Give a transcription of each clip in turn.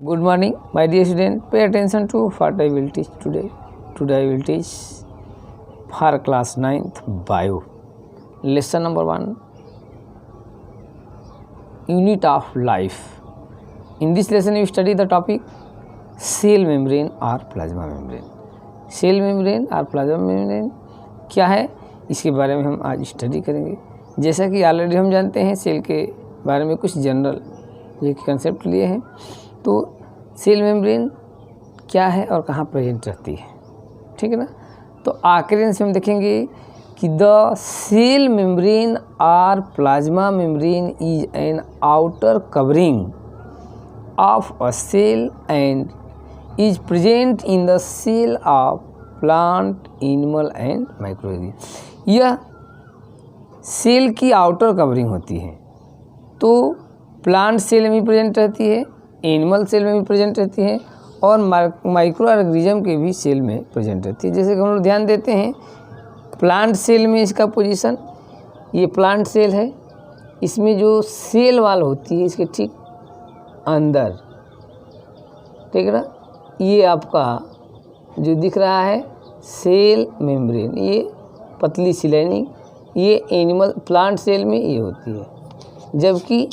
Good morning, my dear student. Pay attention to what I will teach today. Today I will teach for class 9th bio. Lesson number 1. Unit of life. In this lesson we study the topic cell membrane or plasma membrane. Cell membrane और plasma membrane क्या है, इसके बारे में हम आज study करेंगे। जैसा कि ऑलरेडी हम जानते हैं सेल के बारे में कुछ जनरल ये कंसेप्ट लिए हैं। तो सेल मेम्ब्रेन क्या है और कहाँ प्रेजेंट रहती है, ठीक है ना। तो आकरेंस में हम देखेंगे कि द सेल मेम्ब्रेन और plasma membrane is an outer covering of a cell and is present in the cell of plant, animal and microorganism. यह सेल की आउटर कवरिंग होती है। तो प्लांट सेल में भी प्रेजेंट रहती है, एनिमल सेल में भी प्रेजेंट रहती है और माइक्रो ऑर्गेनिज्म के भी सेल में प्रेजेंट रहती है। जैसे कि हम लोग ध्यान देते हैं प्लांट सेल में इसका पोजीशन, ये प्लांट सेल है, इसमें जो सेल वाल होती है इसके ठीक अंदर, ठीक है ना। ये आपका जो दिख रहा है सेल मेम्ब्रेन, ये पतली सी लाइनिंग, ये एनिमल प्लांट सेल में ये होती है, जबकि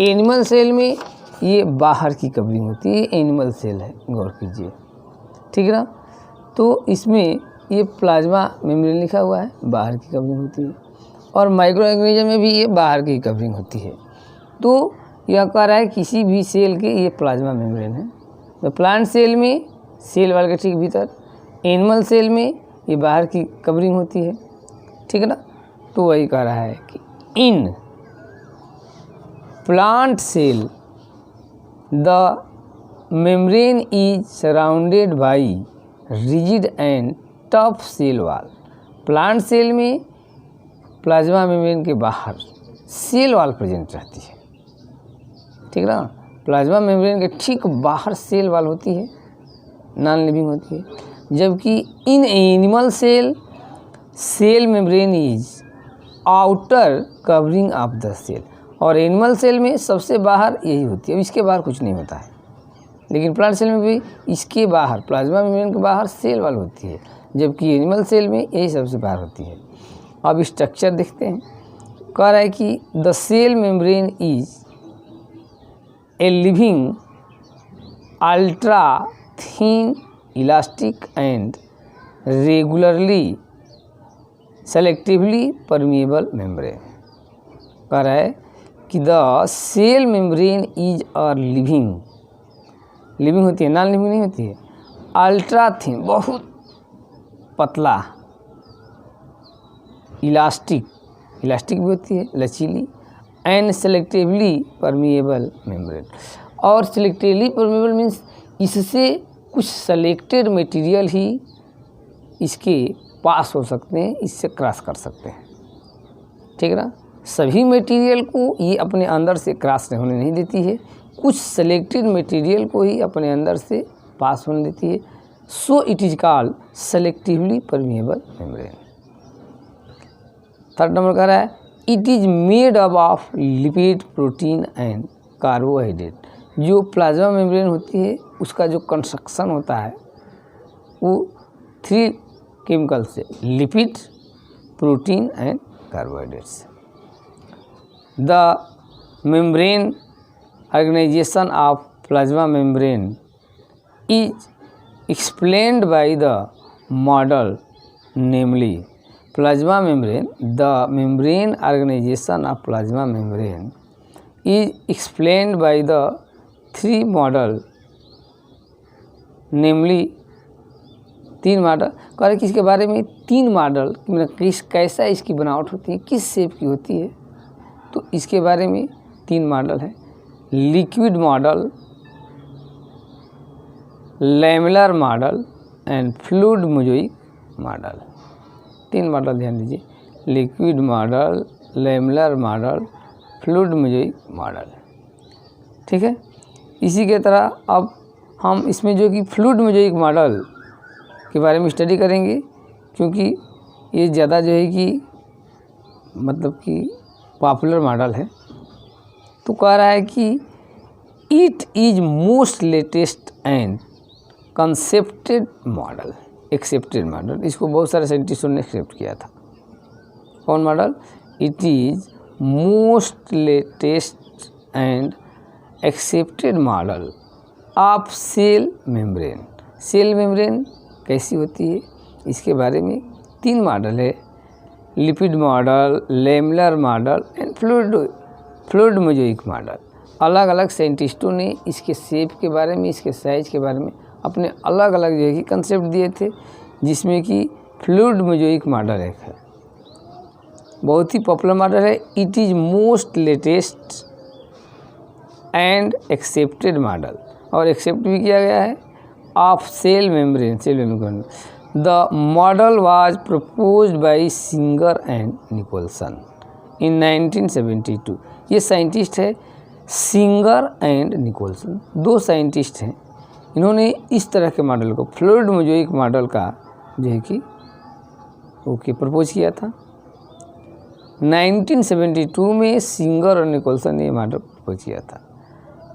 एनिमल सेल में ये बाहर की कवरिंग होती है। ये एनिमल सेल है, गौर कीजिए, ठीक है ना। तो इसमें ये प्लाज्मा मेम्ब्रेन लिखा हुआ है, बाहर की कवरिंग होती है, और माइक्रो ऑर्गेनिज्म में भी ये बाहर की कवरिंग होती है। तो यह कह रहा है किसी भी सेल के ये प्लाज्मा मेम्ब्रेन है। तो प्लांट सेल में सेल वाल के ठीक भीतर, एनिमल सेल में ये बाहर की कवरिंग होती है, ठीक है ना। तो वही कह रहा है कि in plant cell the membrane is surrounded by rigid and tough cell wall. Plant cell में प्लाज्मा मेम्ब्रेन के बाहर सेल वाल प्रेजेंट रहती है, ठीक ना। प्लाज्मा मेम्ब्रेन के ठीक बाहर सेल वाल होती है, नॉन लिविंग होती है, जबकि in animal cell cell membrane is outer covering of the cell. और एनिमल सेल में सबसे बाहर यही होती है, इसके बाहर कुछ नहीं होता है। लेकिन प्लांट सेल में भी इसके बाहर प्लाज्मा मेम्ब्रेन के बाहर सेल वाल होती है, जबकि एनिमल सेल में यही सबसे बाहर होती है। अब स्ट्रक्चर देखते हैं। कह रहा है कि the cell membrane is a living ultra thin elastic and regularly selectively permeable membrane. कह रहा है कि द सेल मेम्ब्रेन इज और लिविंग होती है, नॉन लिविंग नहीं होती है। अल्ट्रा थिन, बहुत पतला, इलास्टिक भी होती है, लचीली, एंड सेलेक्टिवली परमिएबल मेम्ब्रेन। और सेलेक्टिवली परमिएबल मीन्स इससे कुछ सेलेक्टेड मटेरियल ही इसके पास हो सकते हैं, इससे क्रॉस कर सकते हैं, ठीक है ना। सभी मटेरियल को ये अपने अंदर से क्रॉस होने नहीं देती है, कुछ सेलेक्टेड मटेरियल को ही अपने अंदर से पास होने देती है। So it is called selectively permeable membrane. Third number कह रहा है it is made up of lipid, protein and carbohydrate. जो प्लाज्मा मेम्ब्रेन होती है उसका जो कंस्ट्रक्शन होता है वो 3 केमिकल से, lipid, protein and carbohydrates. The membrane organization of plasma membrane is explained by the model, namely plasma membrane. The membrane organization of plasma membrane is explained by the 3 model, namely 3 model. कह रहे कि इसके बारे में 3 model कैसा इसकी बनावट होती है, किस शेप की होती है। तो इसके बारे में 3 मॉडल है, liquid model, lamellar model and fluid mosaic model. 3 model ध्यान दीजिए, liquid model, lamellar model, fluid mosaic model, ठीक है। इसी के तरह अब हम इसमें जो कि फ्लूइड मोज़ेइक मॉडल के बारे में स्टडी करेंगे, क्योंकि ये ज़्यादा जो है कि मतलब कि पॉपुलर मॉडल है। तो कह रहा है कि it is most latest and concepted model, accepted model. इसको बहुत सारे साइंटिस्टों ने एक्सेप्ट किया था। कौन model? It is most latest and accepted model of cell membrane. Cell membrane कैसी होती है, इसके बारे में 3 मॉडल है, lipid model, lamellar model and fluid mosaic model. अलग अलग साइंटिस्टों ने इसके शेप के बारे में, इसके साइज के बारे में अपने अलग अलग जो है कि कंसेप्ट दिए थे, जिसमें कि फ्लूइड मोज़ेइक मॉडल एक है, बहुत ही पॉपुलर मॉडल है। It is most latest and accepted model, और एक्सेप्ट भी किया गया है, of cell membrane. The model was proposed by Singer and Nicolson in 1972। ये साइंटिस्ट है सिंगर एंड निकोलसन, 2 साइंटिस्ट हैं। इन्होंने इस तरह के मॉडल को, फ्लूइड मोज़ेइक मॉडल का जो है कि ओके प्रपोज किया था। 1972 में सिंगर और निकोलसन ने ये मॉडल प्रपोज किया था।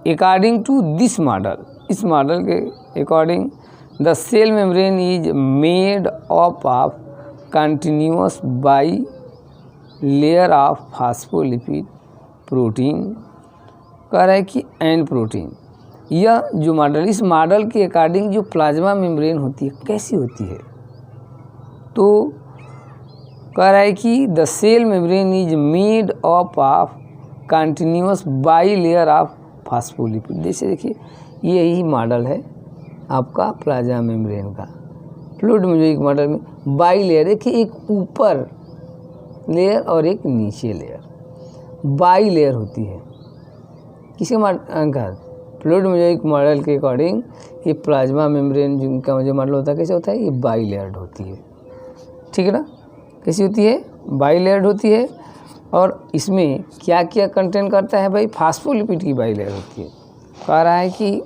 अकॉर्डिंग टू दिस मॉडल, इस मॉडल के according the cell membrane is made up of continuous bilayer of phospholipid protein, कह रहा है कि एंड प्रोटीन। यह जो मॉडल, इस मॉडल के अकॉर्डिंग जो प्लाज्मा मेम्ब्रेन होती है कैसी होती है, तो कह रहा है कि the cell membrane is made up of continuous bilayer of phospholipid. जैसे देखिए यही मॉडल है आपका प्लाज्मा मेम्ब्रेन का, फ्लूइड मोज़ेइक मॉडल में बाई लेयर, देखिए एक ऊपर लेयर और एक नीचे लेयर, बाई लेयर होती है। किसके का? फ्लूइड मोज़ेइक मॉडल के अकॉर्डिंग ये प्लाज्मा मेम्ब्रेन जिनका जो मॉडल होता है कैसे होता है, ये बाई लेयर्ड होती है, ठीक है ना। कैसी होती है? बाई लेयर्ड होती है। और इसमें क्या क्या कंटेंट करता है भाई? फास्फोलिपिड की बाई लेयर होती है। कह रहा है कि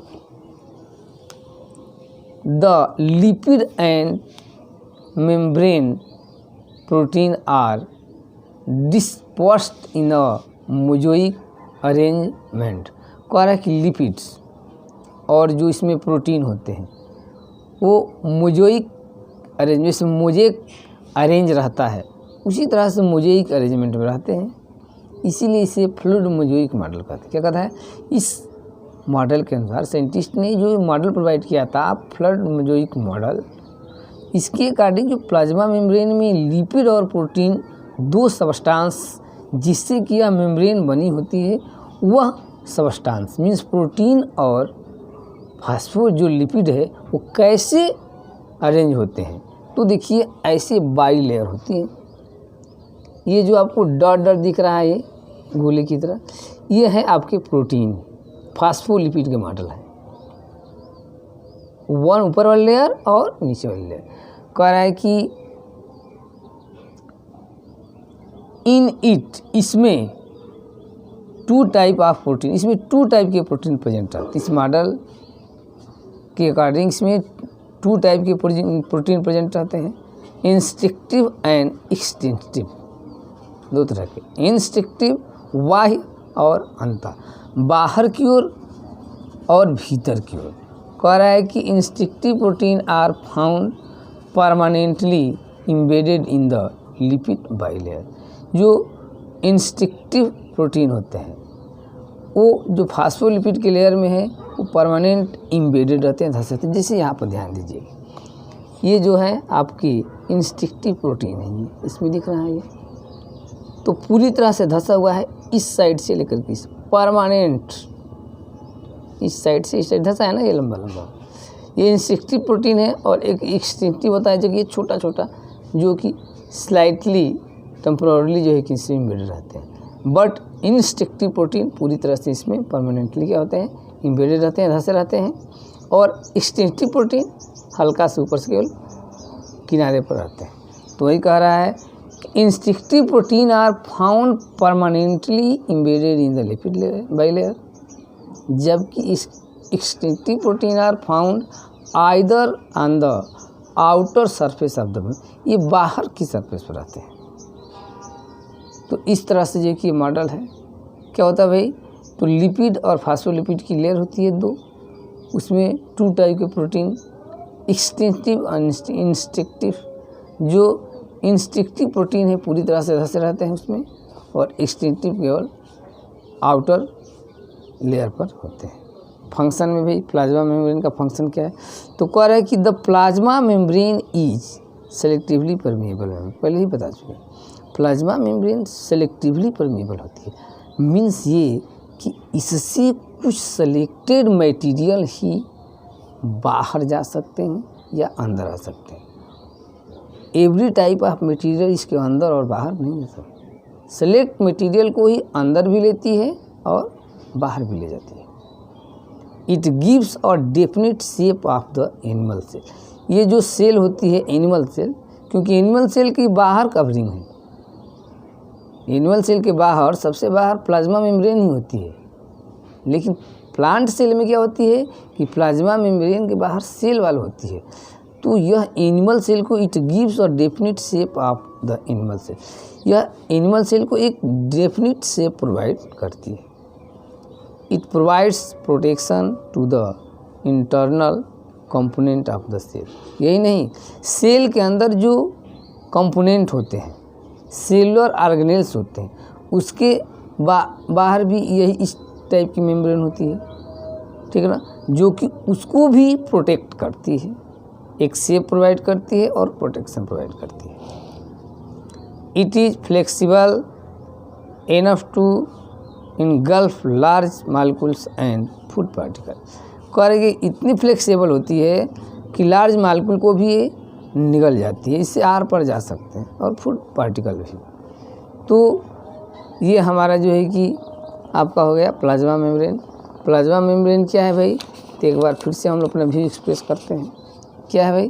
the lipid and membrane protein are dispersed in a mosaic arrangement. कह रहा है कि लिपिड्स और जो इसमें प्रोटीन होते हैं वो मोज़ेइक अरेंजमेंट, मोज़ेइक अरेंज रहता है, उसी तरह से मोज़ेइक अरेंजमेंट में रहते हैं, इसीलिए इसे फ्लूइड मोज़ेइक मॉडल कहते हैं। क्या कहता है? इस मॉडल के अनुसार साइंटिस्ट ने जो मॉडल प्रोवाइड किया था फ्लूइड मोज़ेइक मॉडल, इसके अकॉर्डिंग जो प्लाज्मा मेम्ब्रेन में लिपिड और प्रोटीन 2 सब्सटेंस जिससे कि यह मेम्ब्रेन बनी होती है, वह सब्सटेंस मीन्स प्रोटीन और फास्फो जो लिपिड है वो कैसे अरेंज होते हैं, तो देखिए ऐसे बाई लेयर होती है। ये जो आपको डॉट डॉट दिख रहा है ये गोले की तरह, ये है आपके प्रोटीन फास्फोलिपिड के मॉडल है, वन ऊपर वाली लेयर और नीचे वाली लेयर। कह रहा है कि इन इट, इसमें 2 टाइप ऑफ प्रोटीन, इसमें 2 टाइप के प्रोटीन प्रेजेंट रहते हैं। इस मॉडल के अकॉर्डिंग इसमें 2 टाइप के प्रोटीन प्रेजेंट रहते हैं, इंस्ट्रक्टिव एंड एक्सटेंसिव, 2 तरह के। इंस्ट्रक्टिव बाह्य और अंतर, बाहर की ओर और भीतर की ओर। कह रहा है कि instructive protein are found permanently embedded in the lipid bilayer. जो इंस्ट्रक्टिव प्रोटीन होते हैं वो जो फास्फोलिपिड के लेयर में है वो परमानेंट इम्बेडेड रहते हैं, धंसे रहते हैं। जैसे यहाँ पर ध्यान दीजिए, ये जो है आपकी इंस्ट्रक्टिव प्रोटीन है, ये इसमें दिख रहा है, ये तो पूरी तरह से धंसा हुआ है इस साइड से लेकर के इस परमानेंट, इस साइड से इस साइड धंसा है ना, ये लंबा लंबा, ये इंस्ट्रक्टिव प्रोटीन है। और एक एक्सटेंसिव होता है जो कि ये छोटा छोटा, जो कि स्लाइटली टेम्पोरली जो है कि इसमें इम्बेडेड रहते हैं। बट इंस्ट्रक्टिव प्रोटीन पूरी तरह से इसमें परमानेंटली क्या होते हैं, इम्बेडेड रहते हैं, धंसे रहते हैं। और एक्सटेंसिव प्रोटीन हल्का से ऊपर से केवल किनारे पर रहते हैं। तो वही कह रहा है instructive protein are found permanently embedded in the lipid bilayer, जबकि इस extensive protein are found either on the outer surface of the, ये बाहर की सरफेस पर रहते हैं। तो इस तरह से जो कि मॉडल है, क्या होता है भाई, तो लिपिड और फास्फोलिपिड की लेयर होती है 2, उसमें 2 टाइप के प्रोटीन, एक्सटेंसिव और इंस्ट्रक्टिव। जो इंस्ट्रक्टिव प्रोटीन है पूरी तरह से धंसे रहते हैं उसमें, और एक्सटेंसिव केवल आउटर लेयर पर होते हैं। फंक्शन में भाई प्लाज्मा मेम्ब्रेन का फंक्शन क्या है, तो कह रहा है कि the plasma membrane is selectively permeable है, पहले ही बता चुके। प्लाज्मा मेम्ब्रेन सेलेक्टिवली परमेएबल होती है, मीन्स ये कि इससे कुछ सेलेक्टेड मटेरियल ही बाहर जा सकते हैं या अंदर आ सकते हैं। एवरी टाइप ऑफ मटेरियल इसके अंदर और बाहर नहीं जा सकता। सेलेक्ट मटेरियल को ही अंदर भी लेती है और बाहर भी ले जाती है। It gives a definite shape of the animal cell. ये जो सेल होती है एनिमल सेल, क्योंकि एनिमल सेल की बाहर कवरिंग है, एनिमल सेल के बाहर सबसे बाहर प्लाज्मा मेम्ब्रेन ही होती है, लेकिन प्लांट सेल में क्या होती है कि प्लाज्मा मेम्ब्रेन के बाहर सेल वाल होती है। तो यह एनिमल सेल को it gives a definite shape of the animal cell, यह एनिमल सेल को एक डेफिनेट शेप प्रोवाइड करती है। It provides protection to the internal component of the cell. यही नहीं, सेल के अंदर जो कंपोनेंट होते हैं, सेलुलर ऑर्गेनेल्स होते हैं, उसके बाहर भी यही इस टाइप की मेम्ब्रेन होती है, ठीक है ना, जो कि उसको भी प्रोटेक्ट करती है, एक शेप प्रोवाइड करती है और प्रोटेक्शन प्रोवाइड करती है। It is flexible enough to engulf large molecules and food particle. कह रहे कि इतनी फ्लेक्सिबल होती है कि लार्ज मालिक्यूल को भी ये निगल जाती है, इससे आर पर जा सकते हैं, और फूड पार्टिकल भी। तो ये हमारा जो है कि आपका हो गया प्लाज्मा मेम्ब्रेन। प्लाज्मा मेम्ब्रेन क्या है भाई, तो एक बार फिर से हम लोग अपना व्यू एक्सप्रेस करते हैं। क्या है भाई,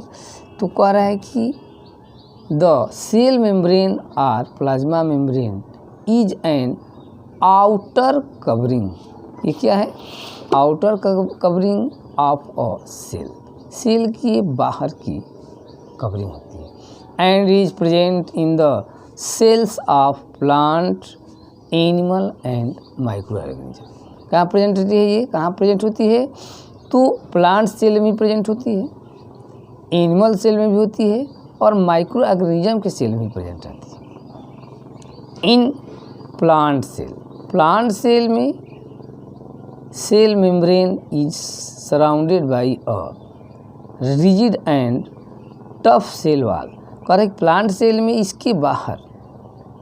तो कह रहा है कि the cell membrane or plasma membrane is an outer covering. ये क्या है, outer covering of a cell, cell की बाहर की कवरिंग होती है। And is present in the cells of plant, animal and micro organism. कहाँ प्रेजेंट होती है, ये कहाँ प्रेजेंट होती है, तो प्लांट सेल में प्रेजेंट होती है, एनिमल सेल में भी होती है, और माइक्रो ऑर्गेनिज्म के सेल में प्रेजेंट रहती है। In plant cell, plant cell में cell membrane is surrounded by a rigid and tough cell wall. Correct, plant cell में इसके बाहर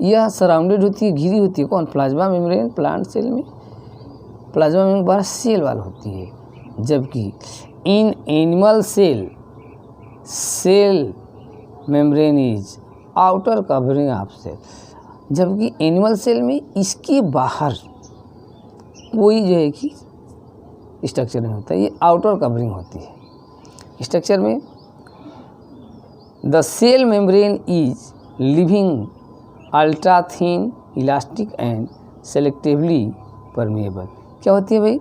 यह सराउंडेड होती है, घिरी होती है, कौन, प्लाज्मा मेम्ब्रेन। प्लांट सेल में प्लाज्मा मेम्ब्रेन बाहर सेल वाल होती है, जबकि in animal cell cell membrane is outer covering of cell. जबकि एनिमल सेल में इसके बाहर कोई जो है कि स्ट्रक्चर नहीं होता, ये आउटर कवरिंग होती है। स्ट्रक्चर में the cell membrane is living ultra thin elastic and selectively permeable. क्या होती है भाई,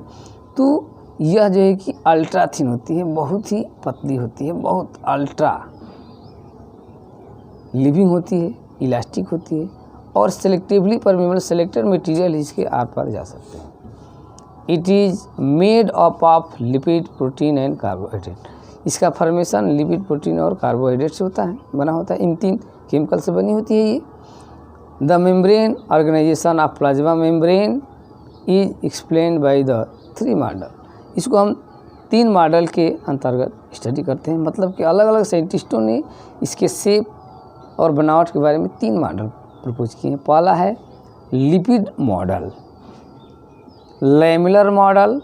तो यह जो है कि अल्ट्रा थिन होती है, बहुत ही पतली होती है, बहुत अल्ट्रा लिविंग होती है, इलास्टिक होती है, और सेलेक्टिवली परमेएबल, सेलेक्टेड मटेरियल इसके आर पार जा सकते हैं। It is made up of lipid, protein and carbohydrate. इसका फॉर्मेशन लिपिड, प्रोटीन और कार्बोहाइड्रेट से होता है, बना होता है, इन 3 केमिकल से बनी होती है ये। The membrane organisation of plasma membrane is explained by the 3 model. इसको हम 3 मॉडल के अंतर्गत स्टडी करते हैं, मतलब कि अलग अलग साइंटिस्टों ने इसके शेप और बनावट के बारे में 3 मॉडल प्रपोज किए हैं। पहला है lipid model, lamellar model,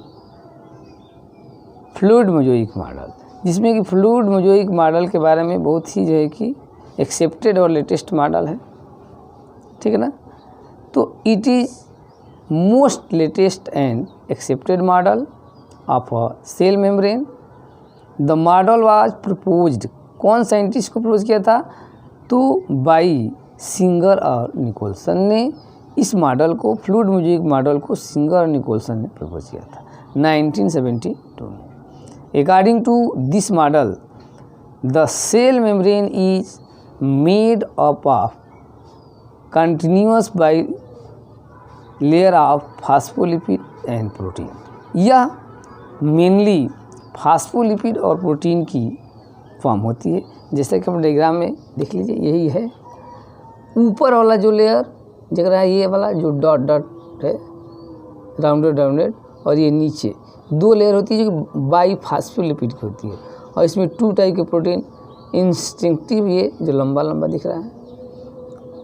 fluid mosaic model, जिसमें कि फ्लूइड मोज़ेइक मॉडल के बारे में बहुत ही जो है कि एक्सेप्टेड और लेटेस्ट मॉडल है, ठीक है ना। तो it is most latest and accepted model of a cell membrane. The model was proposed, कौन साइंटिस्ट को प्रपोज किया था, तो बाई सिंगर और निकोलसन ने इस मॉडल को, फ्लूइड मोज़ेइक मॉडल को सिंगर और निकोलसन ने प्रपोज किया था 1972 में। According to this model the cell membrane is made up of continuous bilayer of phospholipid and protein. यह मेनली फास्फोलिपिड और प्रोटीन की फॉर्म होती है। जैसे कि हम डायग्राम में देख लीजिए, यही है ऊपर वाला जो लेयर जगह है, ये वाला जो डॉट डॉट है राउंडेड, और ये नीचे 2 लेयर होती है जो बाई फास्फोलिपिड की होती है। और इसमें 2 टाइप के प्रोटीन, इंस्टिंक्टिव ये जो लंबा लंबा दिख रहा है,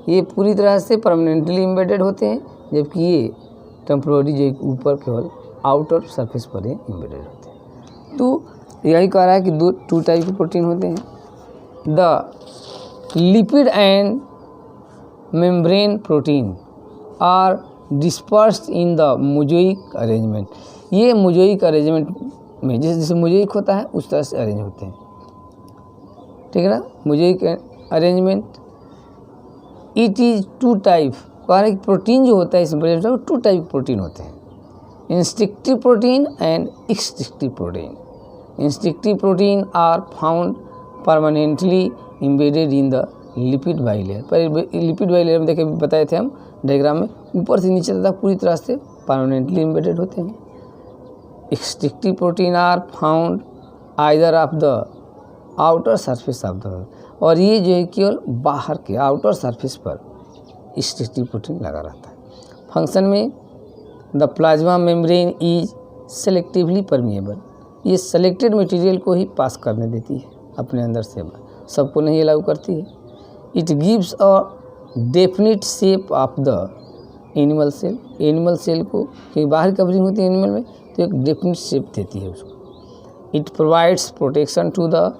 ये पूरी तरह से परमानेंटली एम्बेडेड होते हैं, जबकि ये टेम्पोररी जो ऊपर केवल आउटर सरफेस पर ही एम्बेडेड होते हैं। तो यही कह रहा है कि 2 टाइप के प्रोटीन होते हैं। The lipid and membrane protein are dispersed in the mosaic arrangement. ये मोज़ेइक अरेंजमेंट में जैसे मोज़ेइक होता है उस तरह से अरेंज होते हैं, ठीक है ना, मोज़ेइक अरेंजमेंट। इट इज़ 2 टाइप, कह रहे हैं कि प्रोटीन जो होता है इसमें 2 टाइप प्रोटीन होते हैं, instinctive protein and extinctive protein. Instinctive protein are found permanently embedded in the lipid bilayer. पर लिपिड बाइलेयर में देखे बताए थे हम डायग्राम में, ऊपर से नीचे तक पूरी तरह से परमानेंटली एम्बेडेड होते हैं। Extinctive protein are found either of the outer surface of the, और ये जो है केवल बाहर के आउटर सरफेस पर एक्सटिंक्टिव प्रोटीन लगा रहता है। फंक्शन में the plasma membrane is selectively permeable. ये सेलेक्टेड मटेरियल को ही पास करने देती है अपने अंदर से, सबको नहीं अलाउ करती है। It gives a definite shape of the animal cell. Animal cell को, क्योंकि बाहर कवरिंग होती है एनिमल में, तो एक डेफिनिट शेप देती है उसको। It provides protection to the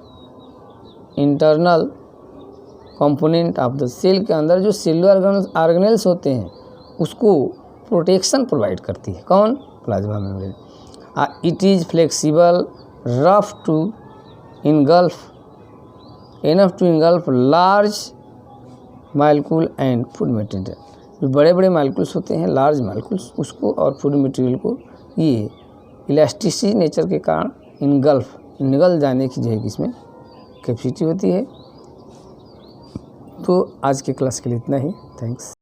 internal component of the. Cell के अंदर जो सेलुलर ऑर्गेनेल्स होते हैं उसको प्रोटेक्शन प्रोवाइड करती है। कौन? Plasma membrane. It is flexible rough to engulf enough to engulf large molecule and food material। जो बड़े बड़े मालिक्यूल्स होते हैं, लार्ज मालिक्यूल्स, उसको और फूड मटेरियल को ये इलास्टिसिटी नेचर के कारण निगल जाने की जो है इसमें कैपेसिटी होती है। तो आज के क्लास के लिए इतना ही। थैंक्स।